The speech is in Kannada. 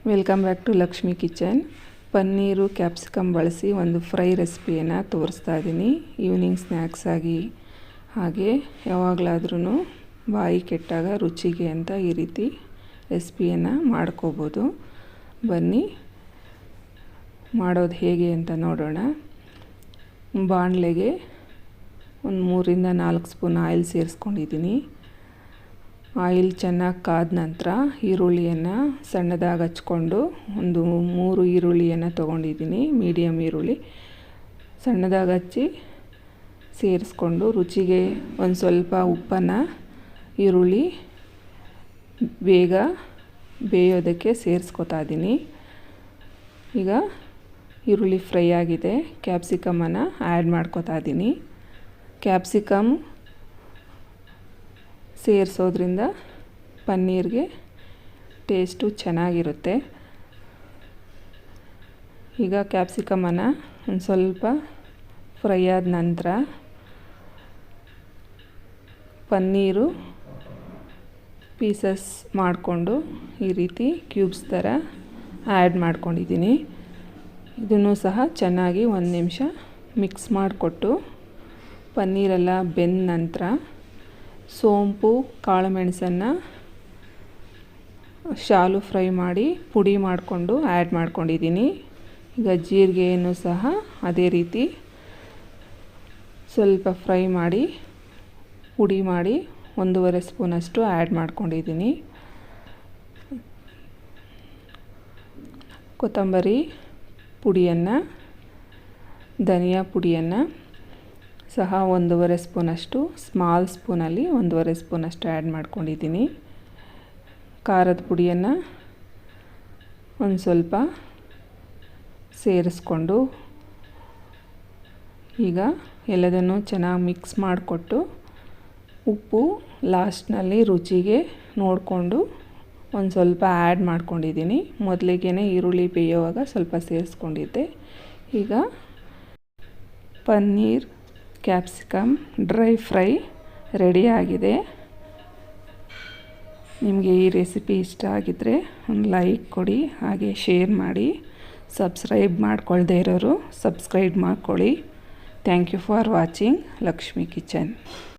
Welcome back to Lakshmi Kitchen. Paneer capsicum ಬಳಸಿ ಒಂದು ಫ್ರೈ ರೆಸಿಪಿಯನ್ನು ತೋರಿಸ್ತಾ ಇದ್ದೀನಿ. ಈವ್ನಿಂಗ್ ಸ್ನ್ಯಾಕ್ಸ್ ಆಗಿ, ಹಾಗೆ ಯಾವಾಗಲಾದ್ರೂ ಬಾಯಿ ಕೆಟ್ಟಾಗ ರುಚಿಗೆ ಅಂತ ಈ ರೀತಿ ರೆಸಿಪಿಯನ್ನು ಮಾಡ್ಕೋಬೋದು. ಬನ್ನಿ ಮಾಡೋದು ಹೇಗೆ ಅಂತ ನೋಡೋಣ. ಬಾಣಲೆಗೆ ಒಂದು 3ರಿಂದ 4 ಸ್ಪೂನ್ ಆಯಿಲ್ ಸೇರಿಸ್ಕೊಂಡಿದ್ದೀನಿ. ಆಯಿಲ್ ಚೆನ್ನಾಗಿ ಕಾದ ನಂತರ ಈರುಳ್ಳಿಯನ್ನು ಸಣ್ಣದಾಗಿ ಹಚ್ಕೊಂಡು ಒಂದು 3 ಈರುಳ್ಳಿಯನ್ನು ತೊಗೊಂಡಿದ್ದೀನಿ. ಮೀಡಿಯಮ್ ಈರುಳ್ಳಿ ಸಣ್ಣದಾಗಿ ಹಚ್ಚಿ ಸೇರಿಸ್ಕೊಂಡು ರುಚಿಗೆ ಒಂದು ಸ್ವಲ್ಪ ಉಪ್ಪನ್ನು ಈರುಳ್ಳಿ ಬೇಗ ಬೇಯೋದಕ್ಕೆ ಸೇರಿಸ್ಕೊತಾ ಇದ್ದೀನಿ. ಈಗ ಈರುಳ್ಳಿ ಫ್ರೈ ಆಗಿದೆ, ಕ್ಯಾಪ್ಸಿಕಮನ್ನು ಆ್ಯಡ್ ಮಾಡ್ಕೊತಾ ಇದ್ದೀನಿ. ಕ್ಯಾಪ್ಸಿಕಮ್ ಸೇರಿಸೋದ್ರಿಂದ ಪನ್ನೀರ್ಗೆ ಟೇಸ್ಟು ಚೆನ್ನಾಗಿರುತ್ತೆ. ಈಗ ಕ್ಯಾಪ್ಸಿಕಮನ್ನು ಒಂದು ಸ್ವಲ್ಪ ಫ್ರೈ ಆದ ನಂತರ ಪನ್ನೀರು ಪೀಸಸ್ ಮಾಡಿಕೊಂಡು ಈ ರೀತಿ ಕ್ಯೂಬ್ಸ್ ಥರ ಆ್ಯಡ್ ಮಾಡ್ಕೊಂಡಿದ್ದೀನಿ. ಇದನ್ನು ಸಹ ಚೆನ್ನಾಗಿ 1 ನಿಮಿಷ ಮಿಕ್ಸ್ ಮಾಡಿಕೊಟ್ಟು ಪನ್ನೀರೆಲ್ಲ ಬೆಂದ ನಂತರ ಸೋಂಪು ಕಾಳುಮೆಣಸನ್ನು ಶಾಲು ಫ್ರೈ ಮಾಡಿ ಪುಡಿ ಮಾಡಿಕೊಂಡು ಆ್ಯಡ್ ಮಾಡ್ಕೊಂಡಿದ್ದೀನಿ. ಈಗ ಜೀರಿಗೆಯನ್ನು ಸಹ ಅದೇ ರೀತಿ ಸ್ವಲ್ಪ ಫ್ರೈ ಮಾಡಿ ಪುಡಿ ಮಾಡಿ 1.5 ಸ್ಪೂನಷ್ಟು ಆ್ಯಡ್ ಮಾಡ್ಕೊಂಡಿದ್ದೀನಿ. ಕೊತ್ತಂಬರಿ ಪುಡಿಯನ್ನು, ಧನಿಯಾ ಪುಡಿಯನ್ನು ಸಹ 1.5 ಸ್ಪೂನಷ್ಟು, ಸ್ಮಾಲ್ ಸ್ಪೂನಲ್ಲಿ 1.5 ಸ್ಪೂನಷ್ಟು ಆ್ಯಡ್ ಮಾಡ್ಕೊಂಡಿದ್ದೀನಿ. ಖಾರದ ಪುಡಿಯನ್ನು ಒಂದು ಸ್ವಲ್ಪ ಸೇರಿಸ್ಕೊಂಡು ಈಗ ಎಲ್ಲದನ್ನು ಚೆನ್ನಾಗಿ ಮಿಕ್ಸ್ ಮಾಡಿಕೊಟ್ಟು ಉಪ್ಪು ಲಾಸ್ಟ್ನಲ್ಲಿ ರುಚಿಗೆ ನೋಡಿಕೊಂಡು ಒಂದು ಸ್ವಲ್ಪ ಆ್ಯಡ್ ಮಾಡ್ಕೊಂಡಿದ್ದೀನಿ. ಮೊದಲಿಗೆ ಈರುಳ್ಳಿ ಬೇಯುವಾಗ ಸ್ವಲ್ಪ ಸೇರಿಸ್ಕೊಂಡಿದ್ದೆ. ಈಗ ಪನ್ನೀರ್ ಕ್ಯಾಪ್ಸಿಕಮ್ ಡ್ರೈ ಫ್ರೈ ರೆಡಿಯಾಗಿದೆ. ನಿಮಗೆ ಈ ರೆಸಿಪಿ ಇಷ್ಟ ಆಗಿದ್ದರೆ ಒಂದು ಲೈಕ್ ಕೊಡಿ, ಹಾಗೆ ಶೇರ್ ಮಾಡಿ. ಸಬ್ಸ್ಕ್ರೈಬ್ ಮಾಡ್ಕೊಳ್ದೇ ಇರೋರು ಸಬ್ಸ್ಕ್ರೈಬ್ ಮಾಡ್ಕೊಳ್ಳಿ. Thank you for watching Lakshmi kitchen.